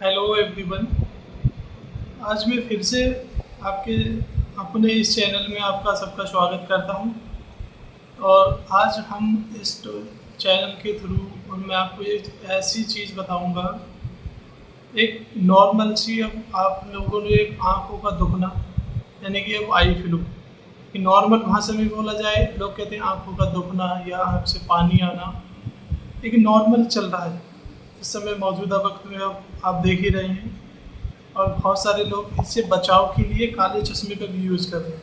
Hello everyone. आज मैं फिर से आपके अपने इस चैनल में आपका सबका स्वागत करता हूं। और आज हम इस चैनल के थ्रू और मैं आपको एक ऐसी चीज़ बताऊंगा, एक नॉर्मल सी। अब आप लोगों ने एक आँखों का दुखना, यानी कि अब आई फ्लू कि नॉर्मल भाषा में बोला जाए, लोग कहते हैं आँखों का दुखना या आँख से पानी आना, एक नॉर्मल चल रहा है इस समय मौजूदा वक्त में। अब आप देख ही रहे हैं। और बहुत सारे लोग इससे बचाव के लिए काले चश्मे का भी यूज़ कर रहे हैं।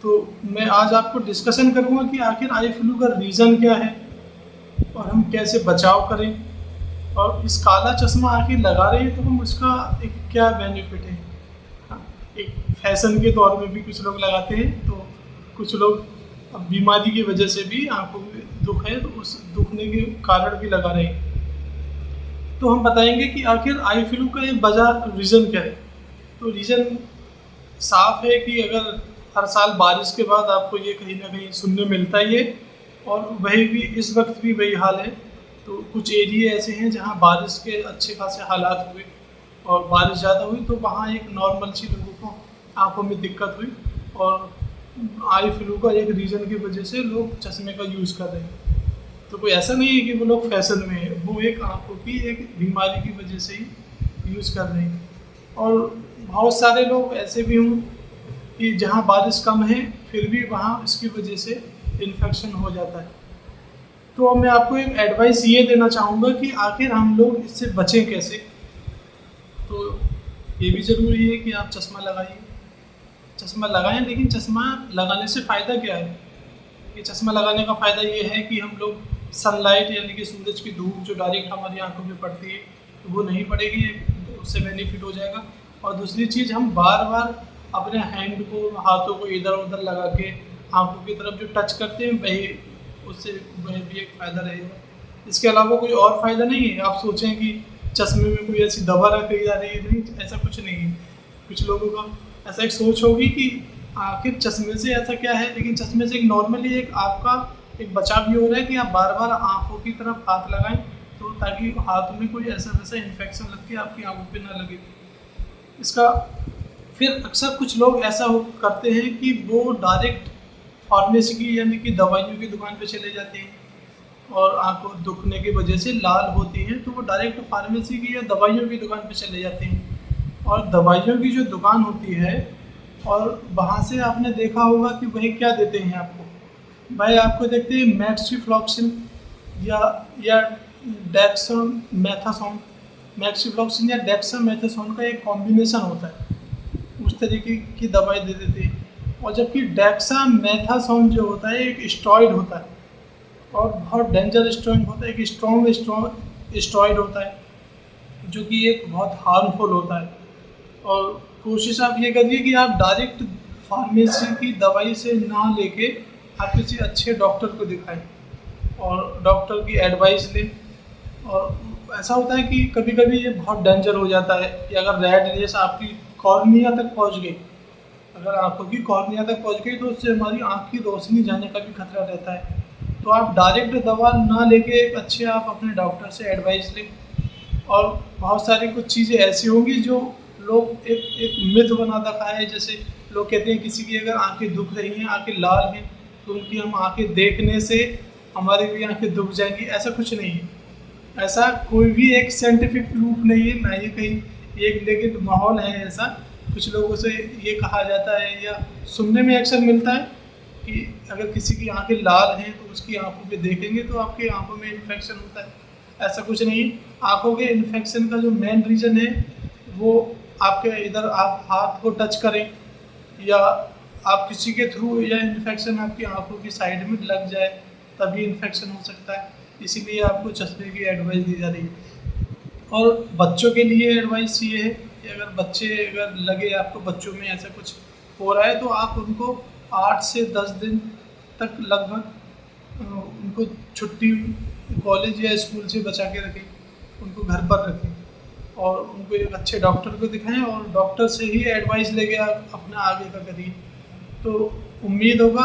तो मैं आज आपको डिस्कशन करूंगा कि आखिर आई फ्लू का रीज़न क्या है और हम कैसे बचाव करें, और इस काला चश्मा आखिर लगा रहे हैं तो हम उसका एक क्या बेनिफिट है। हाँ, एक फैशन के तौर में भी कुछ लोग लगाते हैं, तो कुछ लोग अब बीमारी की वजह से भी आंखों में दुख है तो उस दुखने के कारण भी लगा रहे हैं। तो हम बताएंगे कि आखिर आई फ्लू का एक वजह रीज़न क्या है। तो रीज़न साफ है कि अगर हर साल बारिश के बाद आपको ये कहीं ना कहीं सुनने मिलता ही है, और वही भी इस वक्त भी वही हाल है। तो कुछ एरिया ऐसे हैं जहाँ बारिश के अच्छे खासे हालात हुए और बारिश ज़्यादा हुई, तो वहाँ एक नॉर्मल सी लोगों को आंखों में दिक्कत हुई, और आई फ्लू का एक रीज़न की वजह से लोग चश्मे का यूज़ कर रहे हैं। तो कोई ऐसा नहीं है कि वो लोग फैशन में है, वो एक आंखों की एक बीमारी की वजह से ही यूज़ कर रहे हैं। और बहुत सारे लोग ऐसे भी हों कि जहाँ बारिश कम है फिर भी वहाँ इसकी वजह से इन्फेक्शन हो जाता है। तो मैं आपको एक एडवाइस ये देना चाहूँगा कि आखिर हम लोग इससे बचें कैसे। तो ये भी ज़रूरी है कि आप चश्मा लगाइए, चश्मा लगाएं। लेकिन चश्मा लगाने से फ़ायदा क्या है? ये चश्मा लगाने का फ़ायदा ये है कि हम लोग सनलाइट यानी कि सूरज की धूप जो डायरेक्ट हमारी आंखों में पड़ती है तो वो नहीं पड़ेगी, उससे बेनिफिट हो जाएगा। और दूसरी चीज़, हम बार बार अपने हैंड को, हाथों को इधर उधर लगा के आंखों की तरफ जो टच करते हैं वही, उससे वह भी एक फ़ायदा रहेगा। इसके अलावा कोई और फ़ायदा नहीं है। आप सोचें कि चश्मे में कोई ऐसी दवा रखी जा रही है, नहीं, ऐसा कुछ नहीं है। कुछ लोगों का ऐसा एक सोच होगी कि आखिर चश्मे से ऐसा क्या है, लेकिन चश्मे से एक नॉर्मली एक आपका एक बचाव ये हो रहा है कि आप बार बार आंखों की तरफ हाथ लगाएं, तो ताकि हाथ में कोई ऐसा वैसा इन्फेक्शन लग के आपकी आंखों पे ना लगे। इसका फिर अक्सर कुछ लोग ऐसा करते हैं कि वो डायरेक्ट फार्मेसी की यानी कि दवाइयों की दुकान पे चले जाते हैं, और आंखों दुखने की वजह से लाल होती हैं तो वो डायरेक्ट फार्मेसी की या दवाइयों की दुकान पे चले जाते हैं। और दवाइयों की जो दुकान होती है, और वहाँ से आपने देखा होगा कि वही क्या देते हैं आपको। भाई आपको देखते हैं मैक्सीफ्लॉक्सिन या डेक्सामेथासोन। मैक्सीफ्लॉक्सिन या डेक्सामेथासोन का एक कॉम्बिनेशन होता है, उस तरीके की दवाई दे देते हैं। और जबकि डेक्सामेथासोन जो होता है एक स्टेरॉइड होता है, और बहुत डेंजर स्टेरॉइड होता है, एक स्ट्रॉन्ग स्टेरॉइड होता है जो कि एक बहुत हार्मफुल होता है। और कोशिश आप ये करिए कि आप डायरेक्ट फार्मेसी की दवाई से ना लेके आप किसी अच्छे डॉक्टर को दिखाएं और डॉक्टर की एडवाइस लें। और ऐसा होता है कि कभी कभी ये बहुत डेंजर हो जाता है कि अगर रेड रेस आपकी कॉर्निया तक पहुंच गई, अगर आंखों की कॉर्निया तक पहुंच गई तो उससे हमारी आंख की रोशनी जाने का भी खतरा रहता है। तो आप डायरेक्ट दवा ना लेके एक अच्छे आप अपने डॉक्टर से एडवाइस लें। और बहुत सारी कुछ चीज़ें ऐसी होंगी जो लोग एक एक मिथ बना रखा है। जैसे लोग कहते हैं किसी की अगर आंखें दुख रही हैं, आंखें लाल हैं, तो उनकी हम आंखें देखने से हमारी भी आंखें दुख जाएंगी। ऐसा कुछ नहीं है, ऐसा कोई भी एक साइंटिफिक प्रूफ नहीं है ना ये कहीं एक, लेकिन माहौल है ऐसा। कुछ लोगों से ये कहा जाता है या सुनने में अक्सर मिलता है कि अगर किसी की आंखें लाल हैं तो उसकी आंखों पे देखेंगे तो आपकी आंखों में इन्फेक्शन होता है। ऐसा कुछ नहीं। आंखों के इन्फेक्शन का जो मेन रीज़न है वो आपके इधर आप हाथ को टच करें, या आप किसी के थ्रू, या इन्फेक्शन आपकी आंखों की साइड में लग जाए, तभी इन्फेक्शन हो सकता है। इसीलिए आपको चश्मे की एडवाइस दी जा रही है। और बच्चों के लिए एडवाइस ये है कि अगर लगे आपको बच्चों में ऐसा कुछ हो रहा है तो आप उनको 8 से 10 दिन तक लगभग उनको छुट्टी कॉलेज या स्कूल से बचा के रखें, उनको घर पर रखें, और उनको एक अच्छे डॉक्टर को दिखाएं और डॉक्टर से ही एडवाइस लेके आप अपना आगे का करिए। तो उम्मीद होगा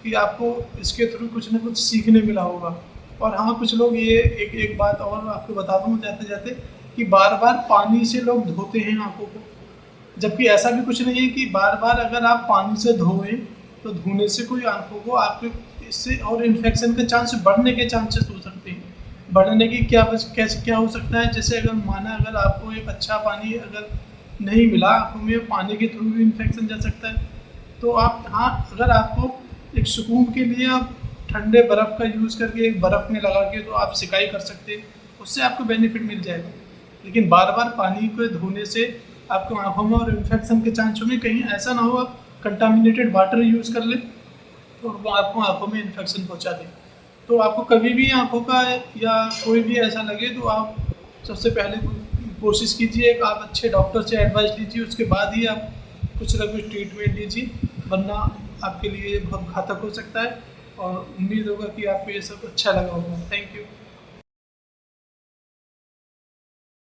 कि आपको इसके थ्रू कुछ ना कुछ सीखने मिला होगा। और हाँ, कुछ लोग ये एक बात और आपको बता दूँ जाते जाते कि बार बार पानी से लोग धोते हैं आँखों को, जबकि ऐसा भी कुछ नहीं है कि बार बार अगर आप पानी से धोएं तो धोने से कोई आँखों को आपके इससे और इन्फेक्शन के चांस बढ़ने के चांसेस हो सकते हैं। बढ़ने की कैसे क्या हो सकता है, जैसे अगर माना अगर आपको एक अच्छा पानी अगर नहीं मिला आँखों में, पानी के थ्रू भी इन्फेक्शन जा सकता है। तो आप हाँ, अगर आपको एक सुकून के लिए आप ठंडे बर्फ़ का यूज़ करके एक बर्फ़ में लगा के तो आप सिकाई कर सकते हैं, उससे आपको बेनिफिट मिल जाएगा। लेकिन बार बार पानी को धोने से आपको आँखों में और इन्फेक्शन के चांस होंगे। कहीं ऐसा ना हो आप कंटामिनेटेड वाटर यूज़ कर लें और वो आपको आँखों में इन्फेक्शन पहुँचा दे। तो आपको कभी भी आँखों का या कोई भी ऐसा लगे तो आप सबसे पहले कोशिश कीजिए कि आप अच्छे डॉक्टर से एडवाइस लीजिए, उसके बाद ही आप कुछ ना कुछ ट्रीटमेंट लीजिए, वरना आपके लिए बहुत घातक हो सकता है। और उम्मीद होगा कि आपको ये सब अच्छा लगा होगा। Thank you.